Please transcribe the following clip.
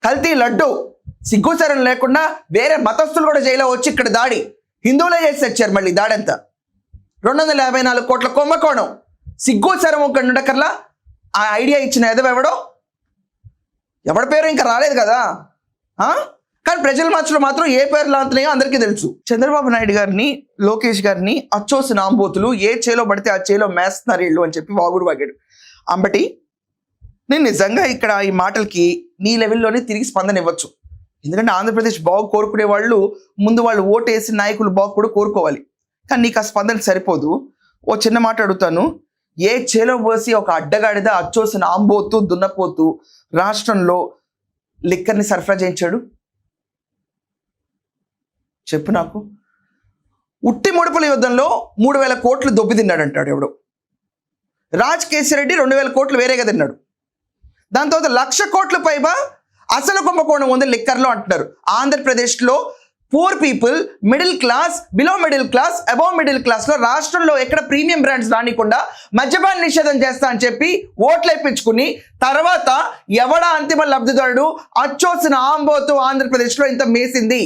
కల్తీ లడ్డు, సిగ్గుసరం లేకుండా వేరే మతస్థులు కూడా జైల్లో వచ్చి ఇక్కడ దాడి, హిందువులే చేసి వచ్చారు. మళ్ళీ దాడంతా 254 కోట్ల కుంభకోణం. సిగ్గుసరం ఒక ఉండకర్లా ఆ ఐడియా ఇచ్చిన ఎదవెవడో, ఎవడి పేరు ఇంకా రాలేదు కదా. కానీ ప్రజల మధ్యలో మాత్రం ఏ పేర్లు లాంతున్నాయో అందరికీ తెలుసు. చంద్రబాబు నాయుడు గారిని, లోకేష్ గారిని అచ్చోసిన ఆంబోతులు ఏ చేలో పడితే ఆ చేలో మేస్తున్నారు ఇళ్ళు అని చెప్పి వాగుడు వాగాడు. అంబటి నేను నిజంగా ఇక్కడ ఈ మాటలకి నీ లెవెల్లోనే తిరిగి స్పందన ఇవ్వచ్చు. ఎందుకంటే ఆంధ్రప్రదేశ్ బాగు కోరుకునే వాళ్ళు ముందు వాళ్ళు ఓటు వేసి నాయకులు బాగు కూడా కోరుకోవాలి. కానీ నీకు ఆ స్పందన సరిపోదు. ఓ చిన్న మాట అడుగుతాను, ఏ చేలో పోసి ఒక అడ్డగాడిద అచ్చోసిన ఆంబోతు దున్నపోతూ రాష్ట్రంలో లిక్కర్ని సరఫరా చేయించాడు చెప్పు నాకు. ఉట్టి ముడుపుల యుద్ధంలో 3,000 కోట్లు దొబ్బి తిన్నాడంటాడు ఎవడు. రాజ్ కేసిరెడ్డి 2,000 కోట్లు వేరేగా తిన్నాడు. దాని తర్వాత 1,00,000 కోట్ల పైగా అసలు కుంభకోణం ఉంది లిక్కర్లో అంటున్నారు. ఆంధ్రప్రదేశ్లో poor people, middle class, below middle class, above middle క్లాస్లో రాష్ట్రంలో ఎక్కడ ప్రీమియం బ్రాండ్స్ రానికుండా మద్యపాన నిషేధం చేస్తా అని చెప్పి ఓట్లు వేయించుకుని తర్వాత ఎవడా అంతిమ లబ్ధిదారుడు అచ్చోసిన ఆంబోతు ఆంధ్రప్రదేశ్లో ఇంత మేసింది.